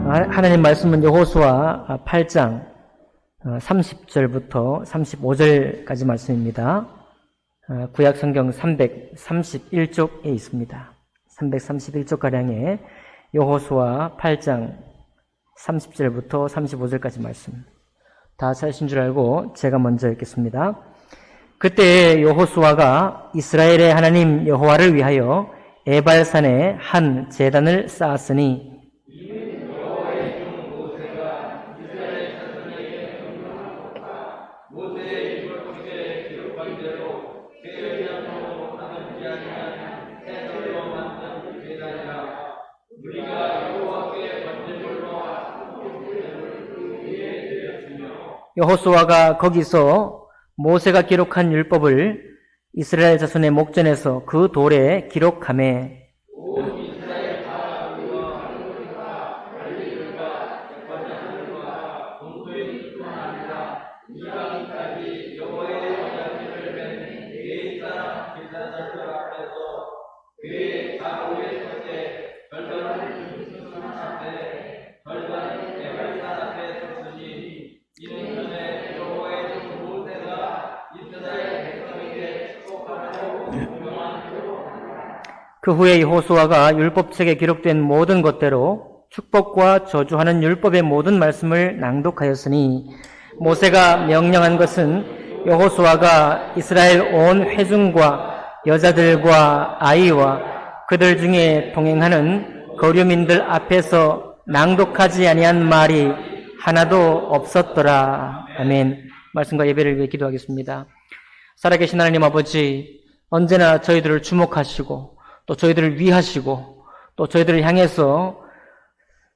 하나님 말씀은 여호수아 8장 30절부터 35절까지 말씀입니다. 구약 성경 331쪽에 있습니다. 331쪽가량의 여호수아 8장 30절부터 35절까지 말씀. 다 찾으신 줄 알고 제가 먼저 읽겠습니다. 그때 여호수아가 이스라엘의 하나님 여호와를 위하여 에발산에 한 제단을 쌓았으니 여호수아가 거기서 모세가 기록한 율법을 이스라엘 자손의 목전에서 그 돌에 기록하매 그 후에 여호수아가 율법책에 기록된 모든 것대로 축복과 저주하는 율법의 모든 말씀을 낭독하였으니 모세가 명령한 것은 여호수아가 이스라엘 온 회중과 여자들과 아이와 그들 중에 동행하는 거류민들 앞에서 낭독하지 아니한 말이 하나도 없었더라. 아멘. 말씀과 예배를 위해 기도하겠습니다. 살아계신 하나님 아버지, 언제나 저희들을 주목하시고 또 저희들을 위하시고 또 저희들을 향해서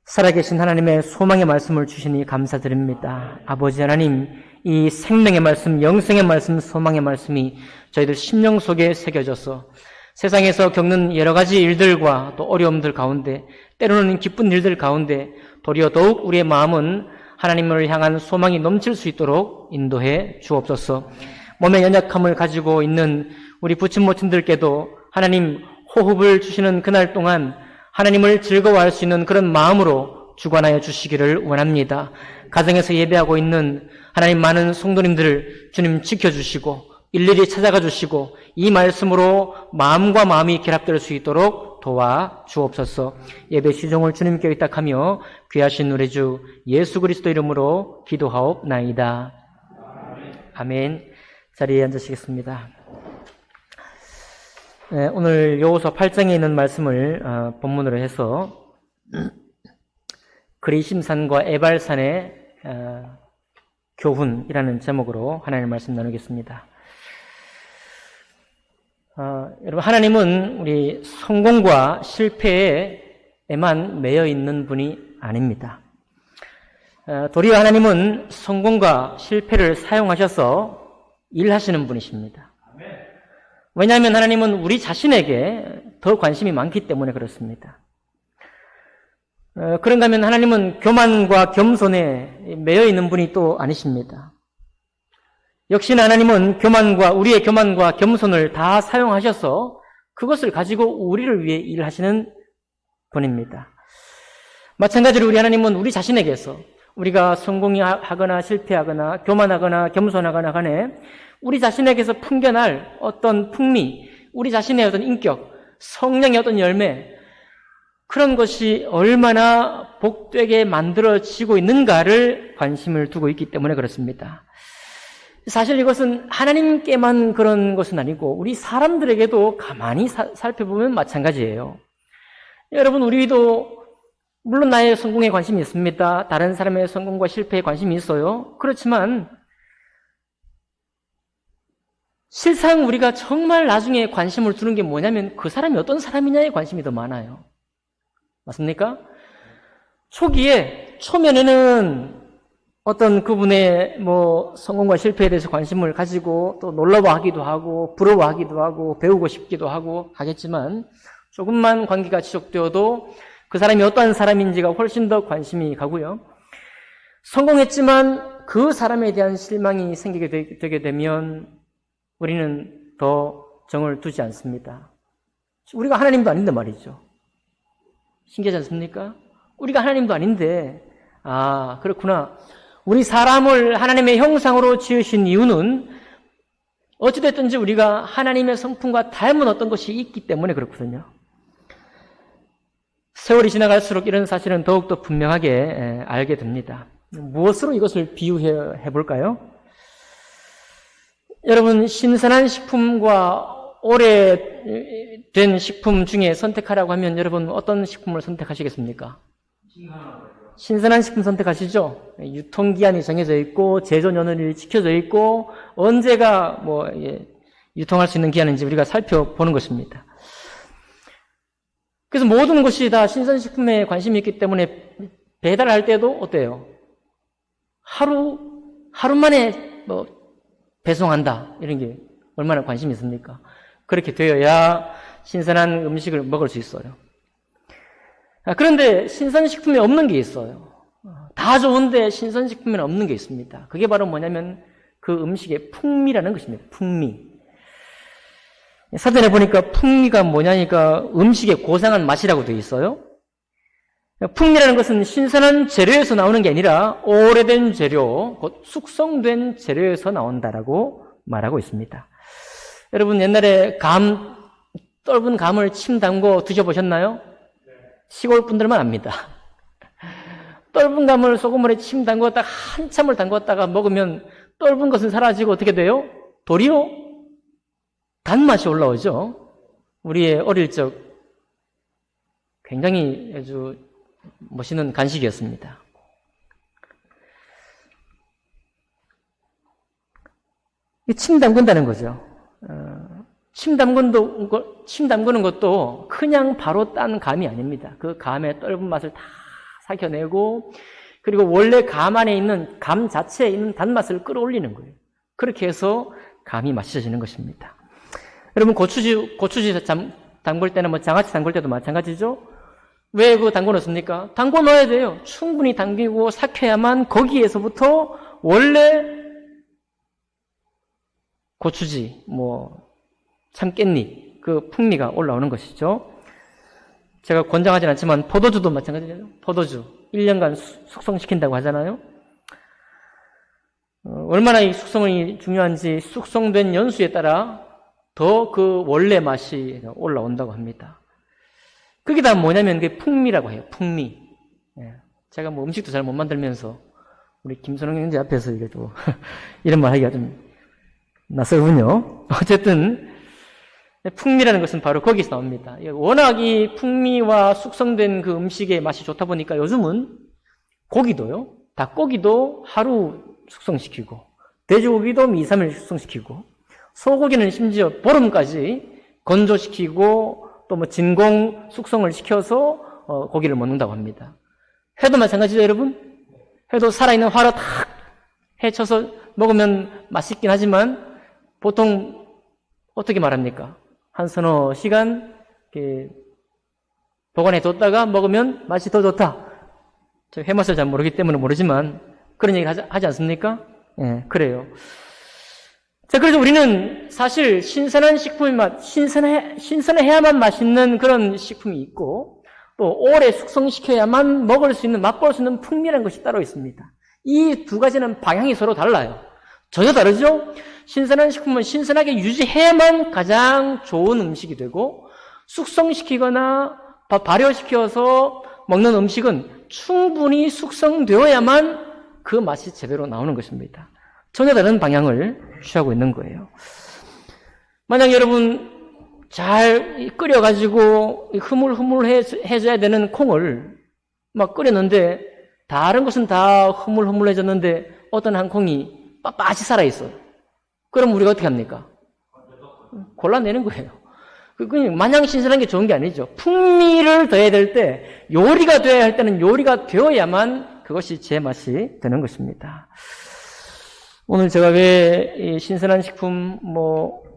살아계신 하나님의 소망의 말씀을 주시니 감사드립니다. 아버지 하나님, 이 생명의 말씀, 영생의 말씀, 소망의 말씀이 저희들 심령 속에 새겨져서 세상에서 겪는 여러 가지 일들과 또 어려움들 가운데, 때로는 기쁜 일들 가운데 도리어 더욱 우리의 마음은 하나님을 향한 소망이 넘칠 수 있도록 인도해 주옵소서. 몸의 연약함을 가지고 있는 우리 부친 모친들께도 하나님 호흡을 주시는 그날 동안 하나님을 즐거워할 수 있는 그런 마음으로 주관하여 주시기를 원합니다. 가정에서 예배하고 있는 하나님 많은 성도님들을 주님 지켜주시고 일일이 찾아가 주시고 이 말씀으로 마음과 마음이 결합될 수 있도록 도와 주옵소서. 예배 시종을 주님께 의탁하며 귀하신 우리 주 예수 그리스도 이름으로 기도하옵나이다. 아멘. 자리에 앉으시겠습니다. 오늘 여호수아 8장에 있는 말씀을 본문으로 해서 그리심산과 에발산의 교훈이라는 제목으로 하나님의 말씀 나누겠습니다. 여러분, 하나님은 우리 성공과 실패에만 매여 있는 분이 아닙니다. 도리어 하나님은 성공과 실패를 사용하셔서 일하시는 분이십니다. 왜냐하면 하나님은 우리 자신에게 더 관심이 많기 때문에 그렇습니다. 그런가 하면 하나님은 교만과 겸손에 매여 있는 분이 또 아니십니다. 역시나 하나님은 우리의 교만과 겸손을 다 사용하셔서 그것을 가지고 우리를 위해 일하시는 분입니다. 마찬가지로 우리 하나님은 우리 자신에게서 우리가 성공하거나 실패하거나 교만하거나 겸손하거나 간에 우리 자신에게서 풍겨날 어떤 풍미, 우리 자신의 어떤 인격, 성령의 어떤 열매, 그런 것이 얼마나 복되게 만들어지고 있는가를 관심을 두고 있기 때문에 그렇습니다. 사실 이것은 하나님께만 그런 것은 아니고 우리 사람들에게도 가만히 살펴보면 마찬가지예요. 여러분, 우리도 물론 나의 성공에 관심이 있습니다. 다른 사람의 성공과 실패에 관심이 있어요. 그렇지만 실상 우리가 정말 나중에 관심을 두는 게 뭐냐면 그 사람이 어떤 사람이냐에 관심이 더 많아요. 맞습니까? 초면에는 어떤 그분의 성공과 실패에 대해서 관심을 가지고 또 놀라워하기도 하고 부러워하기도 하고 배우고 싶기도 하고 하겠지만 조금만 관계가 지속되어도 그 사람이 어떠한 사람인지가 훨씬 더 관심이 가고요. 성공했지만 그 사람에 대한 실망이 생기게 되게 되면 우리는 더 정을 두지 않습니다. 우리가 하나님도 아닌데 말이죠. 신기하지 않습니까? 우리가 하나님도 아닌데, 그렇구나. 우리 사람을 하나님의 형상으로 지으신 이유는 어찌됐든지 우리가 하나님의 성품과 닮은 어떤 것이 있기 때문에 그렇거든요. 세월이 지나갈수록 이런 사실은 더욱더 분명하게 알게 됩니다. 무엇으로 이것을 비유해 볼까요? 여러분, 신선한 식품과 오래된 식품 중에 선택하라고 하면 여러분 어떤 식품을 선택하시겠습니까? 신선한 식품 선택하시죠? 유통기한이 정해져 있고 제조 연원이 지켜져 있고 언제가 유통할 수 있는 기한인지 우리가 살펴보는 것입니다. 그래서 모든 것이 다 신선식품에 관심이 있기 때문에 배달할 때도 어때요? 하루 만에 배송한다. 이런 게 얼마나 관심이 있습니까? 그렇게 되어야 신선한 음식을 먹을 수 있어요. 그런데 신선식품에 없는 게 있어요. 다 좋은데 신선식품에는 없는 게 있습니다. 그게 바로 뭐냐면 그 음식의 풍미라는 것입니다. 풍미. 사전에 보니까 풍미가 뭐냐니까 음식의 고상한 맛이라고 되어 있어요. 풍미라는 것은 신선한 재료에서 나오는 게 아니라 오래된 재료, 곧 숙성된 재료에서 나온다라고 말하고 있습니다. 여러분 옛날에 떫은 감을 침 담궈 드셔보셨나요? 시골 분들만 압니다. 떫은 감을 소금물에 침 담궜다가 한참을 담궜다가 먹으면 떫은 것은 사라지고 어떻게 돼요? 도리어 단맛이 올라오죠. 우리의 어릴 적 굉장히 아주 멋있는 간식이었습니다. 침 담근다는 거죠. 침 담그는 것도 그냥 바로 딴 감이 아닙니다. 그 감의 떫은 맛을 다 삭혀내고 그리고 원래 감 안에 있는 감 자체에 있는 단맛을 끌어올리는 거예요. 그렇게 해서 감이 맛있어지는 것입니다. 여러분 고추지 담글 때는 장아찌 담글 때도 마찬가지죠. 왜 그거 담궈 놓습니까? 담궈 넣어야 돼요. 충분히 담기고 삭혀야만 거기에서부터 원래 고추지, 참깻잎, 그 풍미가 올라오는 것이죠. 제가 권장하진 않지만 포도주도 마찬가지죠. 포도주 1년간 숙성시킨다고 하잖아요. 얼마나 이 숙성이 중요한지 숙성된 연수에 따라 더 그 원래 맛이 올라온다고 합니다. 그게 다 뭐냐면 그게 풍미라고 해요. 풍미. 제가 음식도 잘 못 만들면서 우리 김선홍 형제 앞에서 이게 또 이런 말 하기가 좀 낯설군요. 어쨌든 풍미라는 것은 바로 거기서 나옵니다. 워낙 이 풍미와 숙성된 그 음식의 맛이 좋다 보니까 요즘은 고기도요. 닭고기도 하루 숙성시키고 돼지고기도 2, 3일 숙성시키고 소고기는 심지어 보름까지 건조시키고 또 진공 숙성을 시켜서 고기를 먹는다고 합니다. 회도 마찬가지죠, 여러분? 회도 살아있는 화로 탁 해쳐서 먹으면 맛있긴 하지만 보통 어떻게 말합니까? 한 서너 시간 보관해 뒀다가 먹으면 맛이 더 좋다. 저 회맛을 잘 모르기 때문에 모르지만 그런 얘기 하지 않습니까? 그래요. 자, 그래서 우리는 사실 신선한 식품의 맛, 신선해야만 맛있는 그런 식품이 있고, 또 오래 숙성시켜야만 먹을 수 있는, 맛볼 수 있는 풍미라는 것이 따로 있습니다. 이 두 가지는 방향이 서로 달라요. 전혀 다르죠? 신선한 식품은 신선하게 유지해야만 가장 좋은 음식이 되고, 숙성시키거나 발효시켜서 먹는 음식은 충분히 숙성되어야만 그 맛이 제대로 나오는 것입니다. 전혀 다른 방향을 취하고 있는 거예요. 만약 여러분 잘 끓여가지고 흐물흐물 해줘야 되는 콩을 막 끓였는데 다른 것은 다 흐물흐물해졌는데 어떤 한 콩이 빳빳이 살아있어요. 그럼 우리가 어떻게 합니까? 골라내는 거예요. 그건 마냥 신선한 게 좋은 게 아니죠. 풍미를 더해야 될 때, 요리가 되어야 할 때는 요리가 되어야만 그것이 제 맛이 되는 것입니다. 오늘 제가 왜 이 신선한 식품,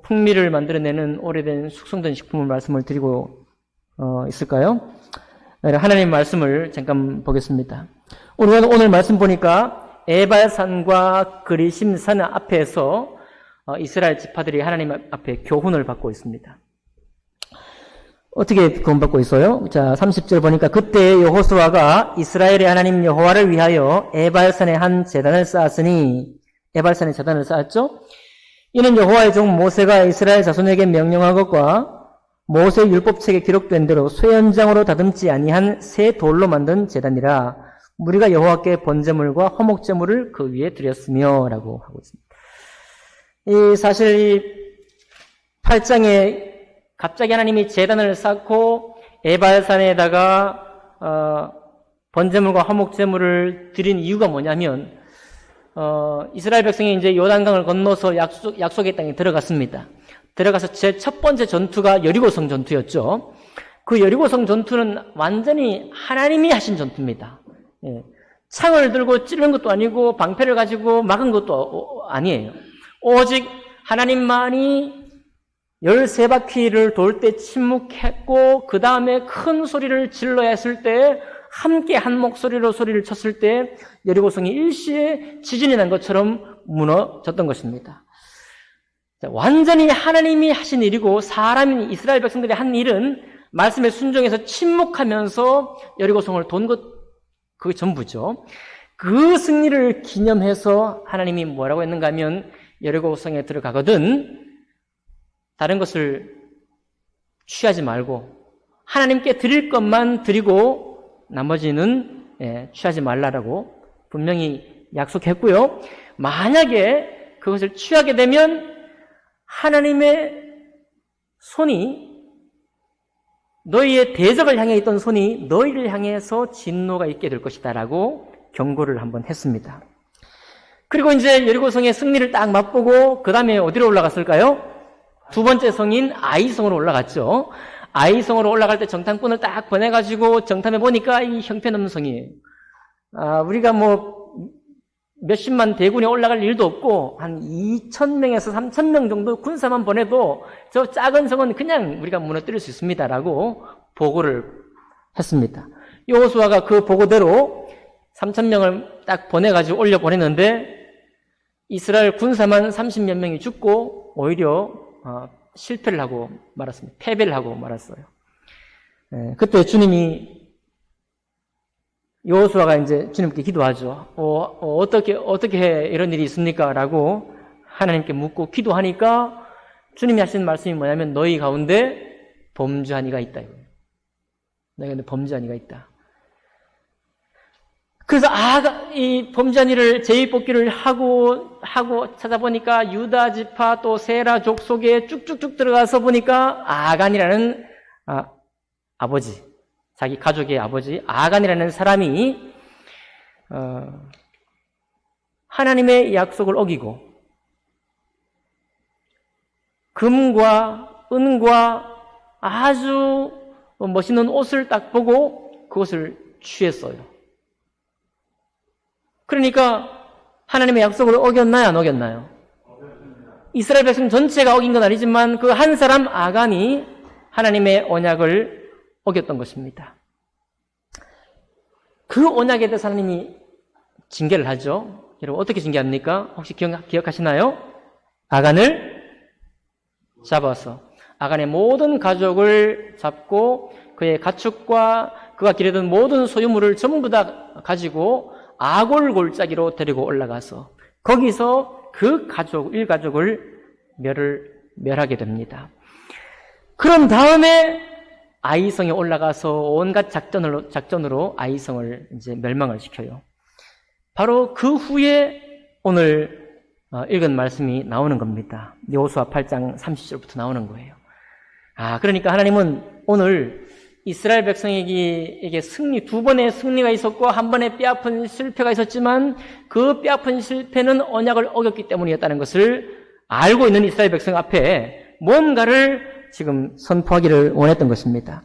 풍미를 만들어내는 오래된 숙성된 식품을 말씀을 드리고 있을까요? 하나님 말씀을 잠깐 보겠습니다. 오늘 말씀 보니까 에발산과 그리심산 앞에서 이스라엘 지파들이 하나님 앞에 교훈을 받고 있습니다. 어떻게 구원받고 있어요? 자, 30절 보니까 그때 여호수아가 이스라엘의 하나님 여호와를 위하여 에발산에 한 제단을 쌓았으니, 에발산에 제단을 쌓았죠? 이는 여호와의 종 모세가 이스라엘 자손에게 명령한 것과 모세 율법책에 기록된 대로 쇠연장으로 다듬지 아니한 새 돌로 만든 제단이라 우리가 여호와께 번제물과 화목제물을 그 위에 드렸으며 라고 하고 있습니다. 사실 이 8장에 갑자기 하나님이 제단을 쌓고 에발산에다가 번제물과 화목제물을 드린 이유가 뭐냐면 이스라엘 백성이 이제 요단강을 건너서 약속의 땅에 들어갔습니다. 들어가서 제 첫 번째 전투가 여리고성 전투였죠. 그 여리고성 전투는 완전히 하나님이 하신 전투입니다. 창을 들고 찌르는 것도 아니고 방패를 가지고 막은 것도 아니에요. 오직 하나님만이 13바퀴를 돌 때 침묵했고 그 다음에 큰 소리를 질러야 했을 때 함께 한 목소리로 소리를 쳤을 때 여리고성이 일시에 지진이 난 것처럼 무너졌던 것입니다. 완전히 하나님이 하신 일이고 사람인 이스라엘 백성들이 한 일은 말씀에 순종해서 침묵하면서 여리고성을 돈 것, 그게 전부죠. 그 승리를 기념해서 하나님이 뭐라고 했는가 하면 여리고성에 들어가거든 다른 것을 취하지 말고 하나님께 드릴 것만 드리고 나머지는 취하지 말라라고 분명히 약속했고요. 만약에 그것을 취하게 되면 하나님의 손이 너희의 대적을 향해 있던 손이 너희를 향해서 진노가 있게 될 것이다 라고 경고를 한번 했습니다. 그리고 이제 여리고성의 승리를 딱 맛보고 그 다음에 어디로 올라갔을까요? 두 번째 성인 아이성으로 올라갔죠. 아이성으로 올라갈 때 정탐꾼을 딱 보내가지고 정탐해 보니까 이 형편없는 성이에요. 우리가 뭐 몇십만 대군이 올라갈 일도 없고 한 2,000명에서 3,000명 정도 군사만 보내도 저 작은 성은 그냥 우리가 무너뜨릴 수 있습니다라고 보고를 했습니다. 여호수아가 그 보고대로 3,000명을 딱 보내가지고 올려보냈는데 이스라엘 군사만 30몇 명이 죽고 오히려 실패를 하고 말았습니다. 패배를 하고 말았어요. 그때 주님이 여호수아가 이제 주님께 기도하죠. 어떻게 이런 일이 있습니까? 라고 하나님께 묻고 기도하니까 주님이 하시는 말씀이 뭐냐면 너희 가운데 범죄한 이가 있다. 너희 가운데 범죄한 이가 있다. 그래서 이 범죄한 일을 제의뽑기를 하고 찾아보니까 유다 지파 또 세라족 속에 쭉쭉쭉 들어가서 보니까 아간이라는 아버지, 자기 가족의 아버지 아간이라는 사람이 하나님의 약속을 어기고 금과 은과 아주 멋있는 옷을 딱 보고 그것을 취했어요. 그러니까 하나님의 약속을 어겼나요? 안 어겼나요? 이스라엘 백성 전체가 어긴 건 아니지만 그 한 사람 아간이 하나님의 언약을 어겼던 것입니다. 그 언약에 대해서 하나님이 징계를 하죠. 여러분 어떻게 징계합니까? 혹시 기억하시나요? 아간을 잡아서 아간의 모든 가족을 잡고 그의 가축과 그가 기르던 모든 소유물을 전부 다 가지고 아골골짜기로 데리고 올라가서 거기서 그 일가족을 멸하게 됩니다. 그런 다음에 아이성에 올라가서 온갖 작전으로 아이성을 이제 멸망을 시켜요. 바로 그 후에 오늘 읽은 말씀이 나오는 겁니다. 여호수아 8장 30절부터 나오는 거예요. 그러니까 하나님은 오늘 이스라엘 백성에게 두 번의 승리가 있었고 한 번의 뼈아픈 실패가 있었지만 그 뼈아픈 실패는 언약을 어겼기 때문이었다는 것을 알고 있는 이스라엘 백성 앞에 뭔가를 지금 선포하기를 원했던 것입니다.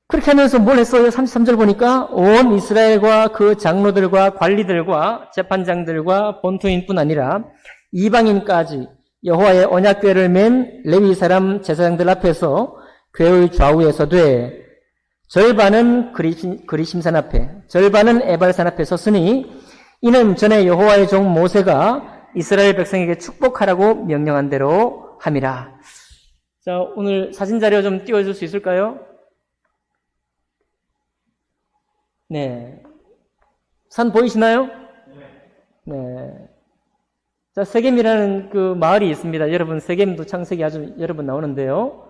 그렇게 하면서 뭘 했어요? 33절 보니까 온 이스라엘과 그 장로들과 관리들과 재판장들과 본토인뿐 아니라 이방인까지 여호와의 언약궤를 맨 레위 사람 제사장들 앞에서 궤의 좌우에 서되 절반은 그리심산 앞에 절반은 에발산 앞에 섰으니 이는 전에 여호와의 종 모세가 이스라엘 백성에게 축복하라고 명령한 대로 함이라. 자, 오늘 사진 자료 좀 띄워줄 수 있을까요? 네. 산 보이시나요? 네. 자, 세겜이라는 그 마을이 있습니다. 여러분, 세겜도 창세기 아주 여러 번 나오는데요.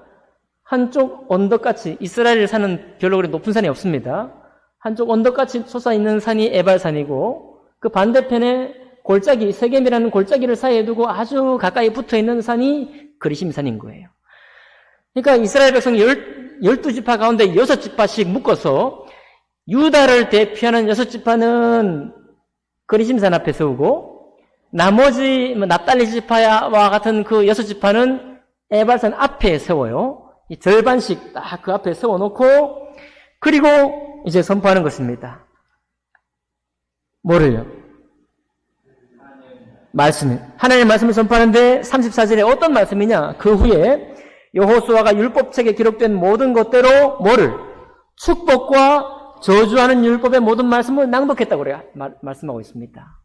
한쪽 언덕같이, 이스라엘 사는 별로 그리 높은 산이 없습니다. 한쪽 언덕같이 솟아있는 산이 에발산이고, 그 반대편에 골짜기, 세겜이라는 골짜기를 사이에 두고 아주 가까이 붙어 있는 산이 그리심산인 거예요. 그러니까 이스라엘 백성 12지파 가운데 6지파씩 묶어서 유다를 대표하는 6지파는 그리심산 앞에 세우고, 나머지 납달리 지파와 같은 그 6지파는 에발산 앞에 세워요. 이 절반씩 딱 그 앞에 세워놓고, 그리고 이제 선포하는 것입니다. 뭐를요? 말씀을. 하나님의 말씀을 선포하는데 34절에 어떤 말씀이냐? 그 후에 여호수아가 율법책에 기록된 모든 것대로 뭐를? 축복과 저주하는 율법의 모든 말씀을 낭독했다고 그래요. 말씀하고 있습니다.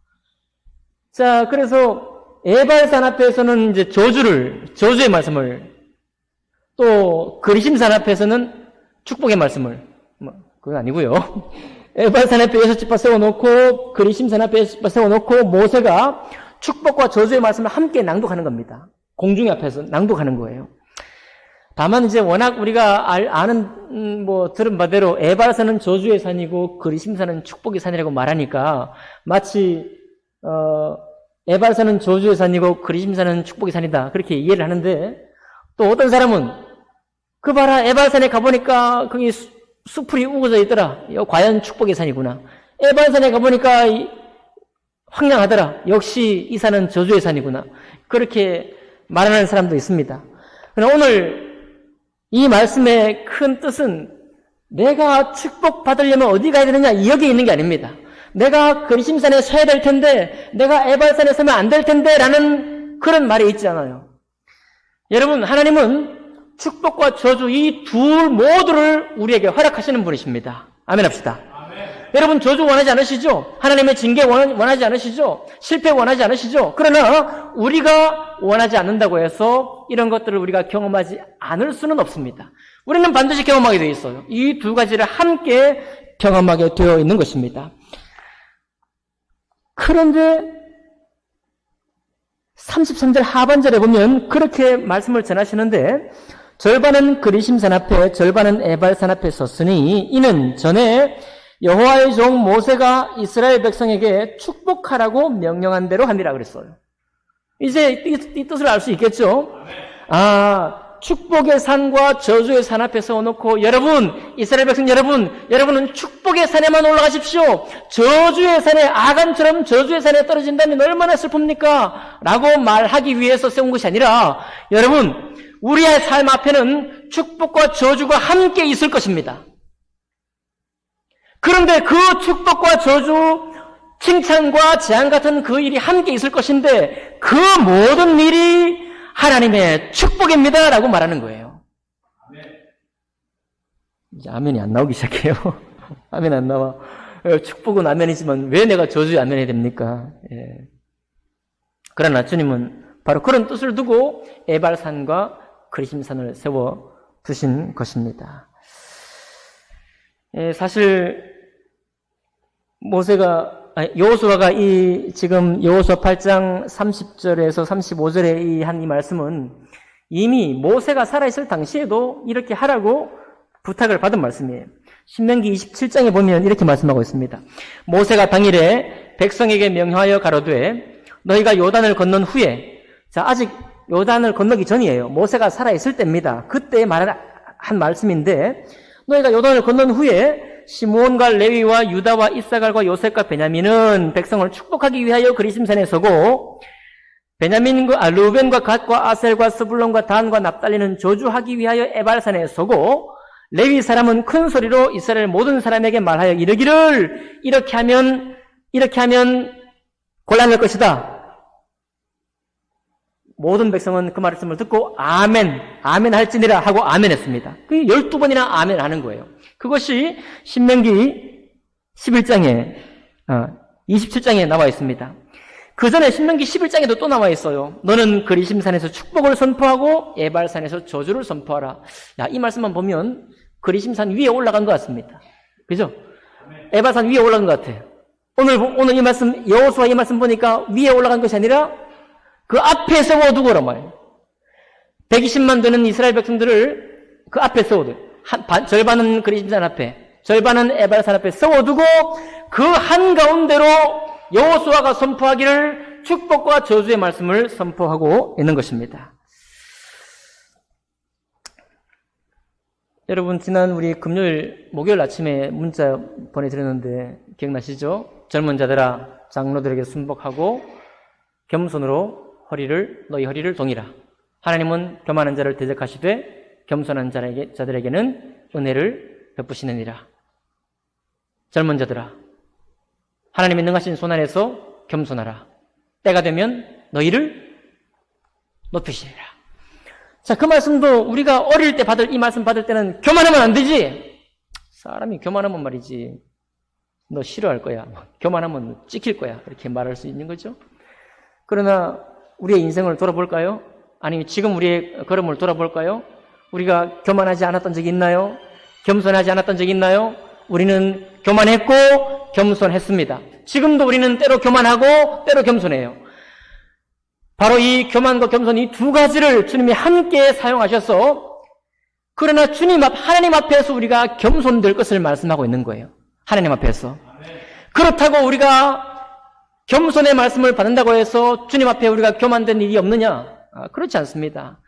자, 그래서 에발산 앞에서는 이제 저주의 말씀을, 또 그리심산 앞에서는 축복의 말씀을, 그건 아니고요. 에발산 앞에 6지파 세워놓고 그리심산 앞에 6지파 세워놓고 모세가 축복과 저주의 말씀을 함께 낭독하는 겁니다. 공중에 앞에서 낭독하는 거예요. 다만 이제 워낙 우리가 아는 들은 바대로 에발산은 저주의 산이고 그리심산은 축복의 산이라고 말하니까 마치 에발산은 저주의 산이고 그리심산은 축복의 산이다 그렇게 이해를 하는데, 또 어떤 사람은 그 봐라, 에발산에 가보니까 거기 수풀이 우거져 있더라. 과연 축복의 산이구나. 에발산에 가보니까 황량하더라. 역시 이 산은 저주의 산이구나. 그렇게 말하는 사람도 있습니다. 그러나 오늘 이 말씀의 큰 뜻은 내가 축복받으려면 어디 가야 되느냐, 여기에 있는 게 아닙니다. 내가 그리심산에 서야 될 텐데, 내가 에발산에 서면 안 될 텐데 라는 그런 말이 있지 않아요. 여러분, 하나님은 축복과 저주 이 둘 모두를 우리에게 허락하시는 분이십니다. 아멘 합시다. 아멘. 여러분, 저주 원하지 않으시죠? 하나님의 징계 원하지 않으시죠? 실패 원하지 않으시죠? 그러나 우리가 원하지 않는다고 해서 이런 것들을 우리가 경험하지 않을 수는 없습니다. 우리는 반드시 경험하게 되어 있어요. 이 두 가지를 함께 경험하게 되어 있는 것입니다. 그런데 33절 하반절에 보면 그렇게 말씀을 전하시는데, 절반은 그리심산 앞에 절반은 에발산 앞에 섰으니 이는 전에 여호와의 종 모세가 이스라엘 백성에게 축복하라고 명령한 대로 함이라 그랬어요. 이제 이 뜻을 알 수 있겠죠? 축복의 산과 저주의 산 앞에 세워놓고, 여러분, 이스라엘 백성 여러분은 축복의 산에만 올라가십시오. 저주의 산에, 아간처럼 저주의 산에 떨어진다면 얼마나 슬픕니까? 라고 말하기 위해서 세운 것이 아니라, 여러분, 우리의 삶 앞에는 축복과 저주가 함께 있을 것입니다. 그런데 그 축복과 저주, 칭찬과 재앙 같은 그 일이 함께 있을 것인데, 그 모든 일이 하나님의 축복입니다 라고 말하는 거예요. 이제 아멘이 안 나오기 시작해요. 아멘 안 나와. 축복은 아멘이지만 왜 내가 저주에 아멘이 됩니까? 예. 그러나 주님은 바로 그런 뜻을 두고 에발산과 그리심산을 세워 두신 것입니다. 예, 사실 여호수아가 지금 여호수아 8장 30절에서 35절에 이 말씀은 이미 모세가 살아있을 당시에도 이렇게 하라고 부탁을 받은 말씀이에요. 신명기 27장에 보면 이렇게 말씀하고 있습니다. 모세가 당일에 백성에게 명하여 가로되 너희가 요단을 건넌 후에, 자, 아직 요단을 건너기 전이에요. 모세가 살아있을 때입니다. 그때 한 말씀인데, 너희가 요단을 건넌 후에 시므온과 레위와 유다와 이사갈과 요셉과 베냐민은 백성을 축복하기 위하여 그리심산에 서고, 루벤과 갓과 아셀과 스불론과 단과 납달리는 저주하기 위하여 에발산에 서고, 레위 사람은 큰 소리로 이스라엘 모든 사람에게 말하여 이르기를 이렇게 하면 곤란할 것이다. 모든 백성은 그 말씀을 듣고 아멘 할지니라 하고 아멘했습니다. 그 12번이나 아멘 하는 거예요. 그것이 신명기 11장에 27장에 나와 있습니다. 그 전에 신명기 11장에도 또 나와 있어요. 너는 그리심산에서 축복을 선포하고 에발산에서 저주를 선포하라. 야, 이 말씀만 보면 그리심산 위에 올라간 것 같습니다. 그죠? 에발산 위에 올라간 것 같아요. 오늘 이 말씀, 여호수아 이 말씀 보니까 위에 올라간 것이 아니라 그 앞에 세워두고란 말이에요. 120만 되는 이스라엘 백성들을 그 앞에 세워두고, 절반은 그리심산 앞에, 절반은 에발산 앞에 세워두고 그 한가운데로 여호수아가 선포하기를 축복과 저주의 말씀을 선포하고 있는 것입니다. 여러분, 지난 우리 목요일 아침에 문자 보내드렸는데 기억나시죠? 젊은 자들아, 장로들에게 순복하고 겸손으로 너희 허리를 동이라. 하나님은 교만한 자를 대적하시되 겸손한 자들에게는 은혜를 베푸시느니라. 젊은 자들아, 하나님의 능하신 손 안에서 겸손하라. 때가 되면 너희를 높이시리라. 자, 그 말씀도 우리가 어릴 때 이 말씀 받을 때는 교만하면 안 되지. 사람이 교만하면 말이지, 너 싫어할 거야. 교만하면 찍힐 거야. 이렇게 말할 수 있는 거죠. 그러나 우리의 인생을 돌아볼까요? 아니면 지금 우리의 걸음을 돌아볼까요? 우리가 교만하지 않았던 적이 있나요? 겸손하지 않았던 적이 있나요? 우리는 교만했고 겸손했습니다. 지금도 우리는 때로 교만하고 때로 겸손해요. 바로 이 교만과 겸손 이 두 가지를 주님이 함께 사용하셔서, 그러나 하나님 앞에서 우리가 겸손될 것을 말씀하고 있는 거예요. 하나님 앞에서. 그렇다고 우리가 겸손의 말씀을 받는다고 해서 주님 앞에 우리가 교만된 일이 없느냐? 그렇지 않습니다.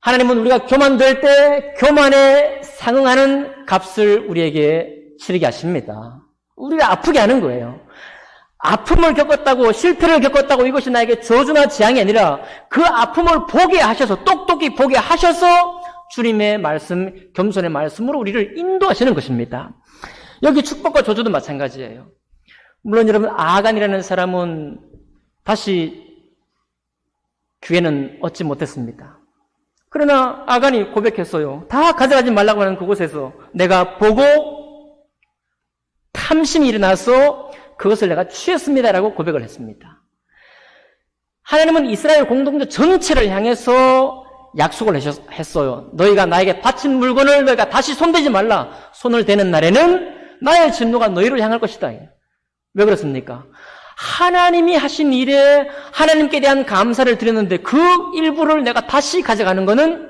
하나님은 우리가 교만될 때 교만에 상응하는 값을 우리에게 치르게 하십니다. 우리가 아프게 하는 거예요. 아픔을 겪었다고, 실패를 겪었다고 이것이 나에게 저주나 재앙이 아니라 그 아픔을 보게 하셔서, 똑똑히 보게 하셔서 주님의 말씀, 겸손의 말씀으로 우리를 인도하시는 것입니다. 여기 축복과 저주도 마찬가지예요. 물론 여러분, 아간이라는 사람은 다시 기회는 얻지 못했습니다. 그러나 아간이 고백했어요. 다 가져가지 말라고 하는 그곳에서 내가 보고 탐심이 일어나서 그것을 내가 취했습니다라고 고백을 했습니다. 하나님은 이스라엘 공동체 전체를 향해서 약속을 했어요. 너희가 나에게 바친 물건을 너희가 다시 손대지 말라. 손을 대는 날에는 나의 진노가 너희를 향할 것이다. 왜 그렇습니까? 하나님이 하신 일에 하나님께 대한 감사를 드렸는데 그 일부를 내가 다시 가져가는 것은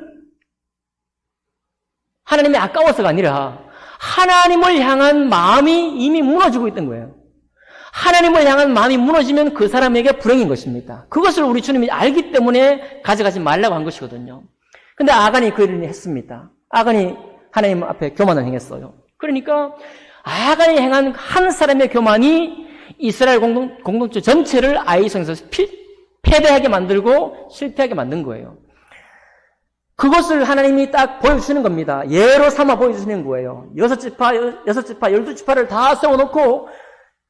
하나님이 아까워서가 아니라 하나님을 향한 마음이 이미 무너지고 있던 거예요. 하나님을 향한 마음이 무너지면 그 사람에게 불행인 것입니다. 그것을 우리 주님이 알기 때문에 가져가지 말라고 한 것이거든요. 근데 아간이 그 일을 했습니다. 아간이 하나님 앞에 교만을 행했어요. 그러니까 아간이 행한 한 사람의 교만이 이스라엘 공동체 전체를 아이성에서 패배하게 만들고 실패하게 만든 거예요. 그것을 하나님이 딱 보여주시는 겁니다. 예로 삼아 보여주시는 거예요. 6지파, 12지파를 다 세워놓고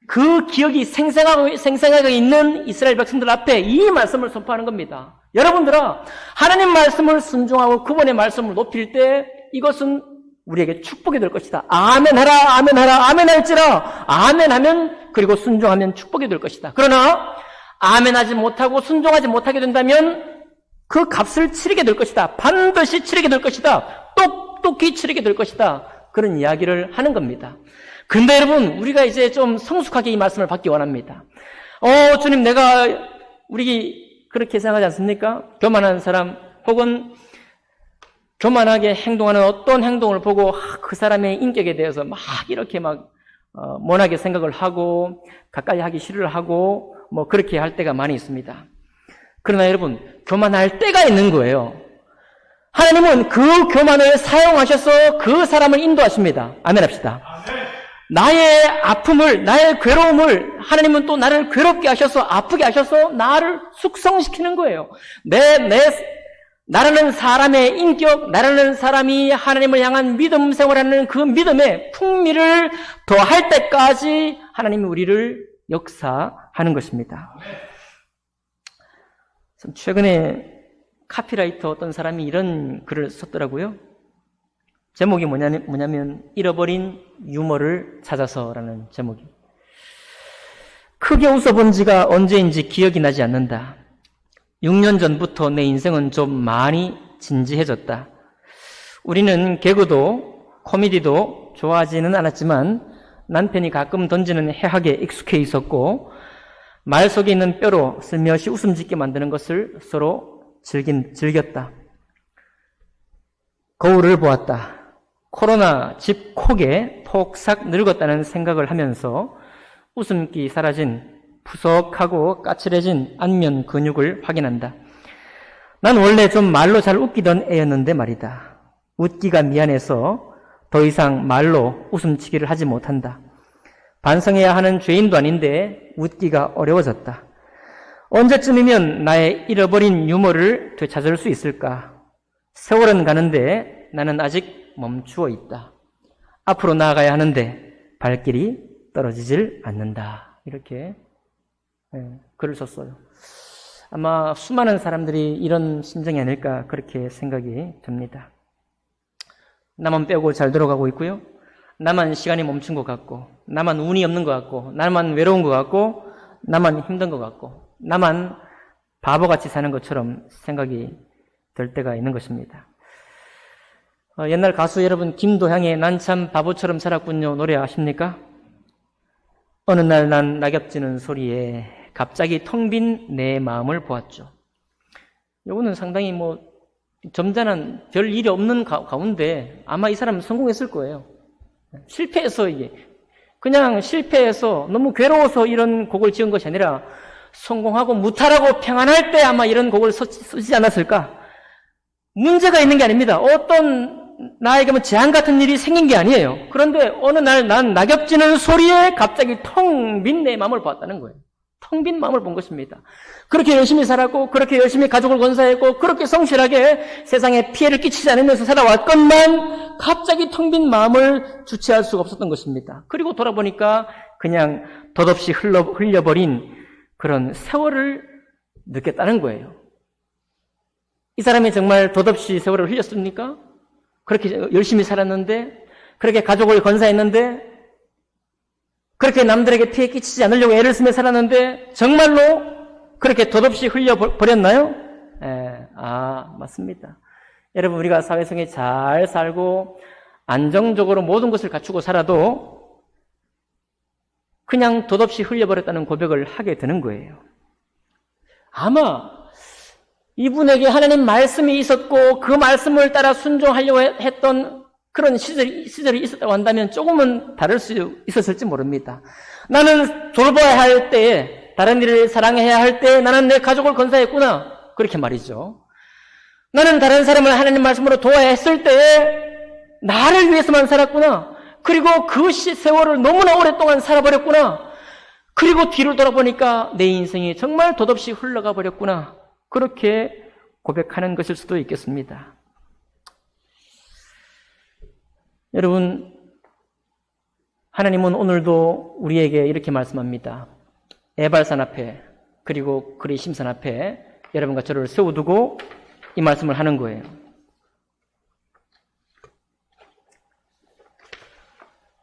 그 기억이 생생하게 있는 이스라엘 백성들 앞에 이 말씀을 선포하는 겁니다. 여러분들아, 하나님 말씀을 순종하고 그분의 말씀을 높일 때 이것은 우리에게 축복이 될 것이다. 아멘하라, 아멘하라, 아멘할지라. 아멘하면, 그리고 순종하면 축복이 될 것이다. 그러나 아멘하지 못하고 순종하지 못하게 된다면 그 값을 치르게 될 것이다. 반드시 치르게 될 것이다. 똑똑히 치르게 될 것이다. 그런 이야기를 하는 겁니다. 근데 여러분, 우리가 이제 좀 성숙하게 이 말씀을 받기 원합니다. 주님, 우리 그렇게 생각하지 않습니까? 교만한 사람, 혹은 교만하게 행동하는 어떤 행동을 보고 그 사람의 인격에 대해서 막 이렇게 모나게 생각을 하고 가까이 하기 싫어를 하고 그렇게 할 때가 많이 있습니다. 그러나 여러분, 교만할 때가 있는 거예요. 하나님은 그 교만을 사용하셔서 그 사람을 인도하십니다. 아멘 합시다. 나의 아픔을, 나의 괴로움을 하나님은 또 나를 괴롭게 하셔서 아프게 하셔서 나를 숙성시키는 거예요. 나라는 사람의 인격, 나라는 사람이 하나님을 향한 믿음 생활하는 그 믿음의 풍미를 더할 때까지 하나님이 우리를 역사하는 것입니다. 최근에 카피라이터 어떤 사람이 이런 글을 썼더라고요. 제목이 뭐냐면 잃어버린 유머를 찾아서라는 제목이. 크게 웃어본 지가 언제인지 기억이 나지 않는다. 6년 전부터 내 인생은 좀 많이 진지해졌다. 우리는 개그도 코미디도 좋아하지는 않았지만 남편이 가끔 던지는 해학에 익숙해 있었고 말 속에 있는 뼈로 슬며시 웃음 짓게 만드는 것을 서로 즐겼다. 거울을 보았다. 코로나 집콕에 폭삭 늙었다는 생각을 하면서 웃음기 사라진 푸석하고 까칠해진 안면 근육을 확인한다. 난 원래 좀 말로 잘 웃기던 애였는데 말이다. 웃기가 미안해서 더 이상 말로 웃음치기를 하지 못한다. 반성해야 하는 죄인도 아닌데 웃기가 어려워졌다. 언제쯤이면 나의 잃어버린 유머를 되찾을 수 있을까? 세월은 가는데 나는 아직 멈추어 있다. 앞으로 나아가야 하는데 발길이 떨어지질 않는다. 이렇게 글을 썼어요. 아마 수많은 사람들이 이런 심정이 아닐까 그렇게 생각이 듭니다. 나만 빼고 잘 들어가고 있고요. 나만 시간이 멈춘 것 같고, 나만 운이 없는 것 같고, 나만 외로운 것 같고, 나만 힘든 것 같고, 나만 바보같이 사는 것처럼 생각이 들 때가 있는 것입니다. 옛날 가수 여러분 김도향의 난 참 바보처럼 살았군요 노래 아십니까? 어느 날 난 낙엽지는 소리에 갑자기 텅 빈 내 마음을 보았죠. 이거는 상당히 점잖은 별 일이 없는 가운데 아마 이 사람은 성공했을 거예요. 실패해서 그냥 실패해서 너무 괴로워서 이런 곡을 지은 것이 아니라 성공하고 무탈하고 평안할 때 아마 이런 곡을 쓰지 않았을까? 문제가 있는 게 아닙니다. 어떤 나에게 재앙 같은 일이 생긴 게 아니에요. 그런데 어느 날 난 낙엽지는 소리에 갑자기 텅 빈 내 마음을 보았다는 거예요. 텅 빈 마음을 본 것입니다. 그렇게 열심히 살았고 그렇게 열심히 가족을 건사했고 그렇게 성실하게 세상에 피해를 끼치지 않으면서 살아왔건만 갑자기 텅 빈 마음을 주체할 수가 없었던 것입니다. 그리고 돌아보니까 그냥 덧없이 흘려버린 그런 세월을 느꼈다는 거예요. 이 사람이 정말 덧없이 세월을 흘렸습니까? 그렇게 열심히 살았는데, 그렇게 가족을 건사했는데, 그렇게 남들에게 피해 끼치지 않으려고 애를 쓰며 살았는데 정말로 그렇게 덧없이 흘려버렸나요? 맞습니다. 여러분, 우리가 사회성에 잘 살고 안정적으로 모든 것을 갖추고 살아도 그냥 덧없이 흘려버렸다는 고백을 하게 되는 거예요. 아마 이분에게 하나님 말씀이 있었고 그 말씀을 따라 순종하려고 했던 그런 시절이 있었다고 한다면 조금은 다를 수 있었을지 모릅니다. 나는 돌봐야 할 때, 다른 일을 사랑해야 할 때 나는 내 가족을 건사했구나. 그렇게 말이죠. 나는 다른 사람을 하나님 말씀으로 도와야 했을 때 나를 위해서만 살았구나. 그리고 그 세월을 너무나 오랫동안 살아버렸구나. 그리고 뒤를 돌아보니까 내 인생이 정말 덧없이 흘러가 버렸구나. 그렇게 고백하는 것일 수도 있겠습니다. 여러분, 하나님은 오늘도 우리에게 이렇게 말씀합니다. 에발산 앞에 그리고 그리심산 앞에 여러분과 저를 세워두고 이 말씀을 하는 거예요.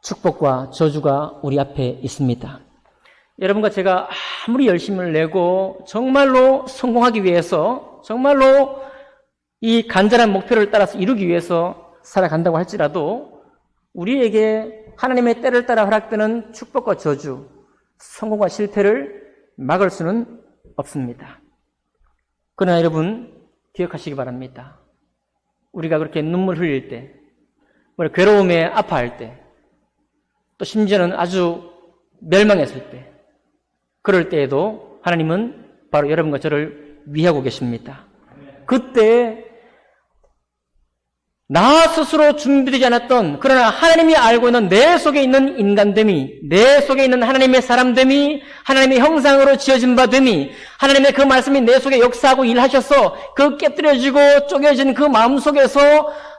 축복과 저주가 우리 앞에 있습니다. 여러분과 제가 아무리 열심을 내고 정말로 성공하기 위해서, 정말로 이 간절한 목표를 따라서 이루기 위해서 살아간다고 할지라도 우리에게 하나님의 때를 따라 허락되는 축복과 저주, 성공과 실패를 막을 수는 없습니다. 그러나 여러분 기억하시기 바랍니다. 우리가 그렇게 눈물 흘릴 때, 괴로움에 아파할 때, 또 심지어는 아주 멸망했을 때, 그럴 때에도 하나님은 바로 여러분과 저를 위하고 계십니다. 그때 나 스스로 준비되지 않았던, 그러나 하나님이 알고 있는 내 속에 있는 인간됨이, 내 속에 있는 하나님의 사람됨이, 하나님의 형상으로 지어진 바 됨이, 하나님의 그 말씀이 내 속에 역사하고 일하셔서 그 깨뜨려지고 쪼개진 그 마음 속에서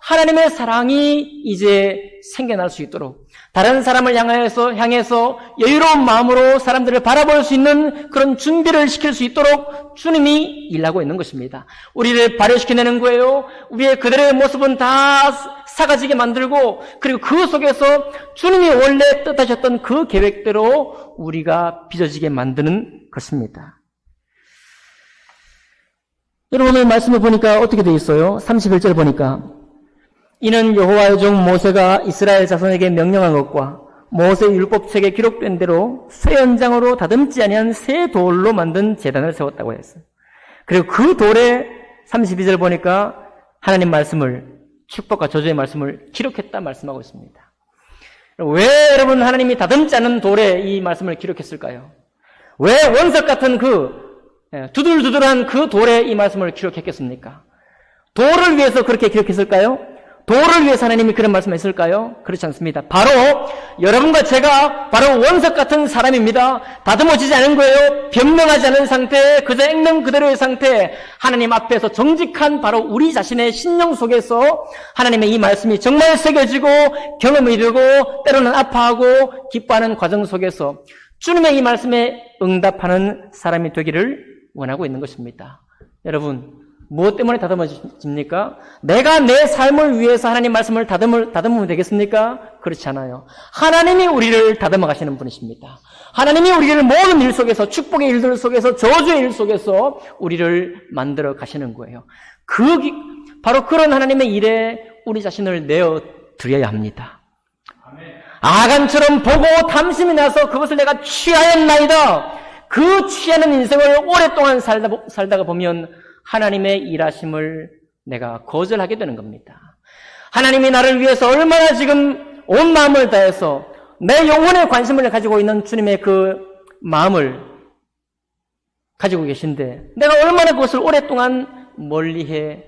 하나님의 사랑이 이제 생겨날 수 있도록, 다른 사람을 향해서 여유로운 마음으로 사람들을 바라볼 수 있는 그런 준비를 시킬 수 있도록 주님이 일하고 있는 것입니다. 우리를 발효시켜내는 거예요. 우리의 그대로의 모습은 다 사가지게 만들고 그리고 그 속에서 주님이 원래 뜻하셨던 그 계획대로 우리가 빚어지게 만드는 것입니다. 여러분 오늘 말씀을 보니까 어떻게 되어 있어요? 31절 보니까 이는 여호와의 종 모세가 이스라엘 자손에게 명령한 것과 모세 율법책에 기록된 대로 쇠 연장으로 다듬지 아니한 새 돌로 만든 제단을 세웠다고 했어요. 그리고 그 돌에 32절 보니까 하나님 말씀을 축복과 저주의 말씀을 기록했다 말씀하고 있습니다. 왜 여러분 하나님이 다듬지 않은 돌에 이 말씀을 기록했을까요? 왜 원석 같은 그 두들두들한 그 돌에 이 말씀을 기록했겠습니까? 돌을 위해서 그렇게 기록했을까요? 돌을 위해서 하나님이 그런 말씀을 했을까요? 그렇지 않습니다. 바로 여러분과 제가 바로 원석 같은 사람입니다. 다듬어지지 않은 거예요. 변명하지 않은 상태, 그저 액면 그대로의 상태, 하나님 앞에서 정직한 바로 우리 자신의 신령 속에서 하나님의 이 말씀이 정말 새겨지고 경험이 되고 때로는 아파하고 기뻐하는 과정 속에서 주님의 이 말씀에 응답하는 사람이 되기를 원하고 있는 것입니다. 여러분 무엇 때문에 다듬어집니까? 내가 내 삶을 위해서 하나님 말씀을 다듬으면 되겠습니까? 그렇지 않아요. 하나님이 우리를 다듬어 가시는 분이십니다. 하나님이 우리를 모든 일 속에서 축복의 일들 속에서 저주의 일 속에서 우리를 만들어 가시는 거예요. 바로 그런 하나님의 일에 우리 자신을 내어 드려야 합니다. 아간처럼 보고 탐심이 나서 그것을 내가 취하였나이다. 그 취하는 인생을 오랫동안 살다가 보면 하나님의 일하심을 내가 거절하게 되는 겁니다. 하나님이 나를 위해서 얼마나 지금 온 마음을 다해서 내 영혼에 관심을 가지고 있는 주님의 그 마음을 가지고 계신데 내가 얼마나 그것을 오랫동안 멀리해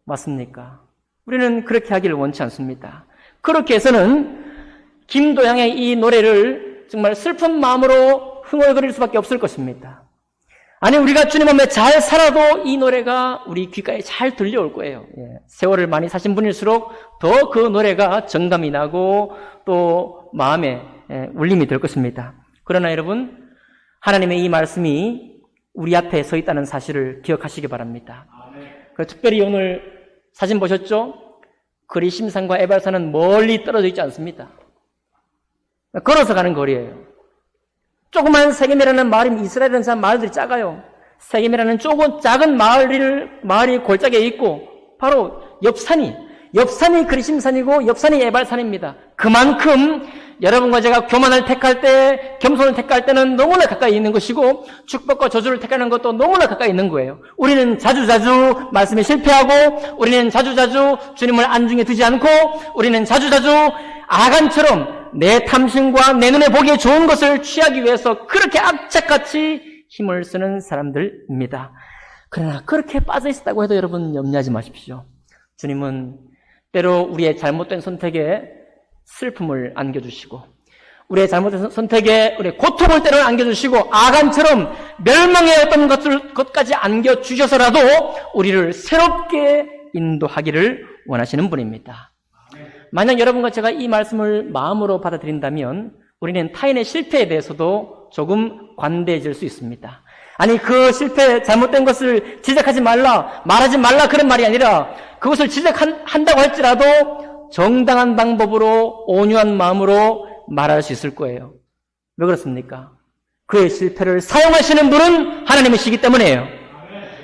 왔습니까? 우리는 그렇게 하기를 원치 않습니다. 그렇게 해서는 김도향의 이 노래를 정말 슬픈 마음으로 흥얼거릴 수밖에 없을 것입니다. 아니 우리가 주님 앞에 잘 살아도 이 노래가 우리 귓가에 잘 들려올 거예요. 세월을 많이 사신 분일수록 더 그 노래가 정감이 나고 또 마음에 울림이 될 것입니다. 그러나 여러분 하나님의 이 말씀이 우리 앞에 서 있다는 사실을 기억하시기 바랍니다. 특별히 오늘 사진 보셨죠? 그리심산과 에발산은 멀리 떨어져 있지 않습니다. 걸어서 가는 거리예요. 조그만 세겜이라는 마을이 이스라엘은 참 마을들이 작아요. 세겜이라는 작은 마을이 골짜기에 있고 바로 옆산이 그리심산이고 옆산이 에발산입니다. 그만큼 여러분과 제가 교만을 택할 때, 겸손을 택할 때는 너무나 가까이 있는 것이고 축복과 저주를 택하는 것도 너무나 가까이 있는 거예요. 우리는 자주자주 말씀에 실패하고 우리는 자주자주 주님을 안중에 두지 않고 우리는 자주자주 아간처럼 내 탐심과 내 눈에 보기에 좋은 것을 취하기 위해서 그렇게 악착같이 힘을 쓰는 사람들입니다. 그러나 그렇게 빠져 있었다고 해도 여러분 염려하지 마십시오. 주님은 때로 우리의 잘못된 선택에 슬픔을 안겨주시고 우리의 잘못된 선택에 우리의 고통을 때로는 안겨주시고 아간처럼 멸망의 어떤 것까지 안겨주셔서라도 우리를 새롭게 인도하기를 원하시는 분입니다. 만약 여러분과 제가 이 말씀을 마음으로 받아들인다면 우리는 타인의 실패에 대해서도 조금 관대해질 수 있습니다. 아니 그 실패 잘못된 것을 지적하지 말라 말하지 말라 그런 말이 아니라 그것을 지적한다고 할지라도 정당한 방법으로 온유한 마음으로 말할 수 있을 거예요. 왜 그렇습니까? 그의 실패를 사용하시는 분은 하나님이시기 때문이에요.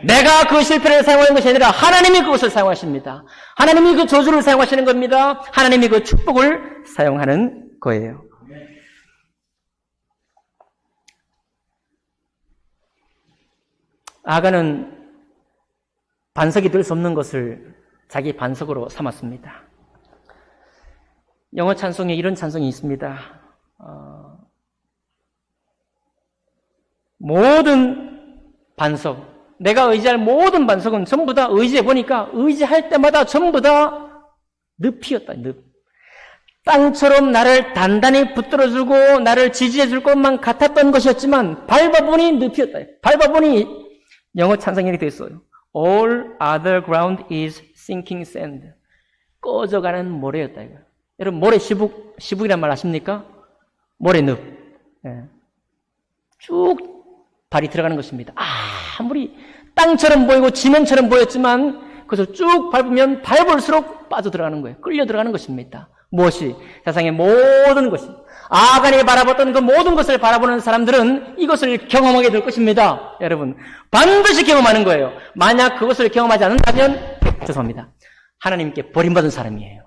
내가 그 실패를 사용하는 것이 아니라 하나님이 그것을 사용하십니다. 하나님이 그 저주를 사용하시는 겁니다. 하나님이 그 축복을 사용하는 거예요. 아간은 반석이 될 수 없는 것을 자기 반석으로 삼았습니다. 영어 찬송에 이런 찬송이 있습니다. 모든 반석, 내가 의지할 모든 반석은 전부 다 의지해보니까 의지할 때마다 전부 다 늪이었다. 늪. 땅처럼 나를 단단히 붙들어주고 나를 지지해줄 것만 같았던 것이었지만 밟아보니 늪이었다. 밟아보니 영어 찬성이 이렇게 되어 있어요. All other ground is sinking sand. 꺼져가는 모래였다. 이거. 여러분 모래 시북이란 말 아십니까? 모래 늪. 쭉 발이 들어가는 것입니다. 아무리 땅처럼 보이고 지면처럼 보였지만 그것을 쭉 밟으면 밟을수록 빠져들어가는 거예요. 끌려 들어가는 것입니다. 무엇이? 세상의 모든 것이. 아간이 바라봤던 그 모든 것을 바라보는 사람들은 이것을 경험하게 될 것입니다. 여러분, 반드시 경험하는 거예요. 만약 그것을 경험하지 않는다면 죄송합니다. 하나님께 버림받은 사람이에요.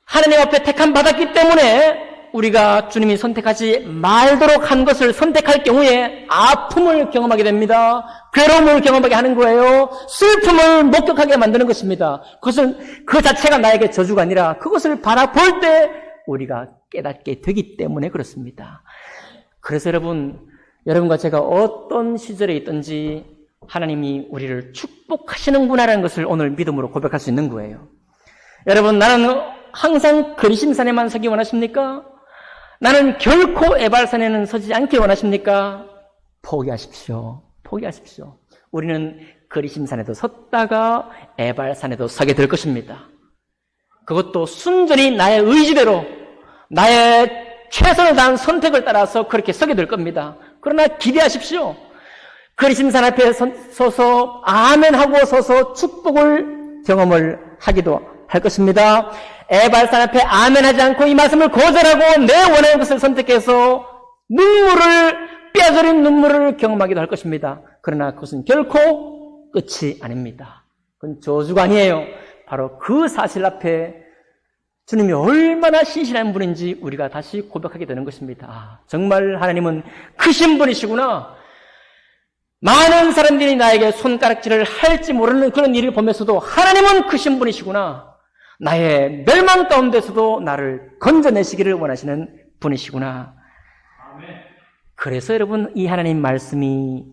하나님 앞에 택함 받았기 때문에 우리가 주님이 선택하지 말도록 한 것을 선택할 경우에 아픔을 경험하게 됩니다. 괴로움을 경험하게 하는 거예요. 슬픔을 목격하게 만드는 것입니다. 그것은 그 자체가 나에게 저주가 아니라 그것을 바라볼 때 우리가 깨닫게 되기 때문에 그렇습니다. 그래서 여러분과 제가 어떤 시절에 있든지 하나님이 우리를 축복하시는구나라는 것을 오늘 믿음으로 고백할 수 있는 거예요. 여러분, 나는 항상 그리심산에만 서기 원하십니까? 나는 결코 에발산에는 서지 않길 원하십니까? 포기하십시오. 포기하십시오. 우리는 그리심산에도 섰다가 에발산에도 서게 될 것입니다. 그것도 순전히 나의 의지대로 나의 최선을 다한 선택을 따라서 그렇게 서게 될 겁니다. 그러나 기대하십시오. 그리심산 앞에 서서 아멘하고 서서 축복을 경험을 하기도 할 것입니다. 에발산 앞에 아멘하지 않고 이 말씀을 거절하고 내 원하는 것을 선택해서 뼈저린 눈물을 경험하기도 할 것입니다. 그러나 그것은 결코 끝이 아닙니다. 그건 저주가 아니에요. 바로 그 사실 앞에 주님이 얼마나 신실한 분인지 우리가 다시 고백하게 되는 것입니다. 정말 하나님은 크신 분이시구나. 많은 사람들이 나에게 손가락질을 할지 모르는 그런 일을 보면서도 하나님은 크신 분이시구나. 나의 멸망 가운데서도 나를 건져내시기를 원하시는 분이시구나. 그래서 여러분, 이 하나님 말씀이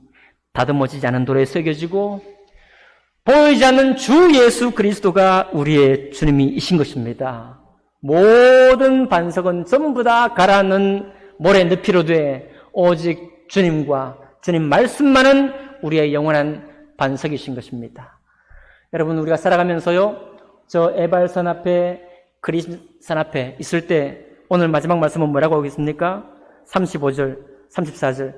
다듬어지지 않은 돌에 새겨지고 보이지 않는 주 예수 그리스도가 우리의 주님이신 것입니다. 모든 반석은 전부 다 가라앉는 모래 늪이로 돼 오직 주님과 주님 말씀만은 우리의 영원한 반석이신 것입니다. 여러분, 우리가 살아가면서요, 저 에발산 앞에 그리심산 앞에 있을 때 오늘 마지막 말씀은 뭐라고 하겠습니까? 35절, 34절.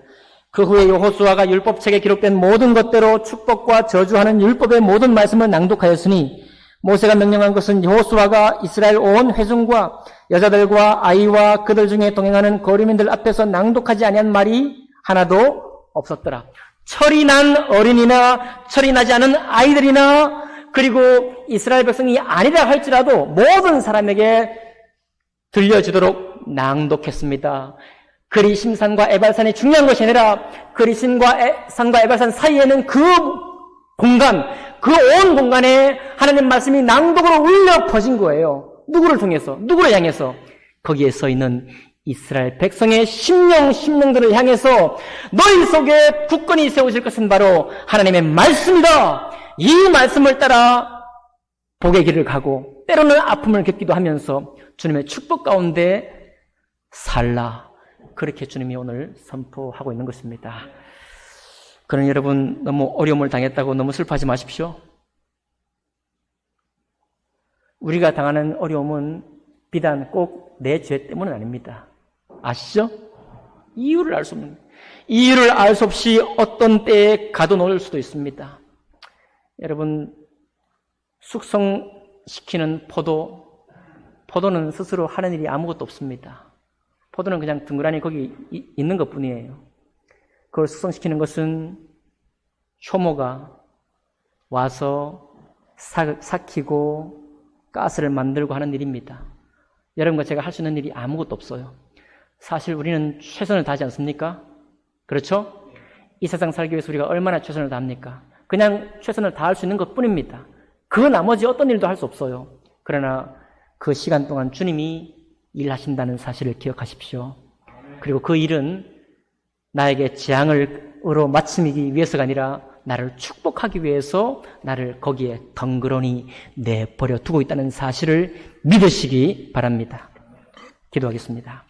그 후에 여호수아가 율법책에 기록된 모든 것대로 축복과 저주하는 율법의 모든 말씀을 낭독하였으니 모세가 명령한 것은 여호수아가 이스라엘 온 회중과 여자들과 아이와 그들 중에 동행하는 거류민들 앞에서 낭독하지 아니한 말이 하나도 없었더라. 철이 난 어린이나 철이 나지 않은 아이들이나 그리고 이스라엘 백성이 아니라 할지라도 모든 사람에게 들려주도록 낭독했습니다. 그리심산과 에발산이 중요한 것이 아니라 그리심과 산과 에발산 사이에는 그 공간, 그 온 공간에 하나님 말씀이 낭독으로 울려 퍼진 거예요. 누구를 통해서? 누구를 향해서? 거기에 써 있는 이스라엘 백성의 심령들을 향해서 너희 속에 굳건히 세우실 것은 바로 하나님의 말씀이다. 이 말씀을 따라 복의 길을 가고 때로는 아픔을 겪기도 하면서 주님의 축복 가운데 살라. 그렇게 주님이 오늘 선포하고 있는 것입니다. 그러니 여러분, 너무 어려움을 당했다고 너무 슬퍼하지 마십시오. 우리가 당하는 어려움은 비단 꼭 내 죄 때문은 아닙니다. 아시죠? 이유를 알 수 없는, 이유를 알 수 없이 어떤 때에 가둬놓을 수도 있습니다. 여러분, 숙성시키는 포도는 스스로 하는 일이 아무것도 없습니다. 포도는 그냥 둥그라니 거기 있는 것 뿐이에요. 그걸 숙성시키는 것은 효모가 와서 삭히고 가스를 만들고 하는 일입니다. 여러분과 제가 할 수 있는 일이 아무것도 없어요. 사실 우리는 최선을 다하지 않습니까? 그렇죠? 이 세상 살기 위해서 우리가 얼마나 최선을 다합니까? 그냥 최선을 다할 수 있는 것 뿐입니다. 그 나머지 어떤 일도 할 수 없어요. 그러나 그 시간 동안 주님이 일하신다는 사실을 기억하십시오. 그리고 그 일은 나에게 재앙으로 마침이기 위해서가 아니라 나를 축복하기 위해서 나를 거기에 덩그러니 내버려 두고 있다는 사실을 믿으시기 바랍니다. 기도하겠습니다.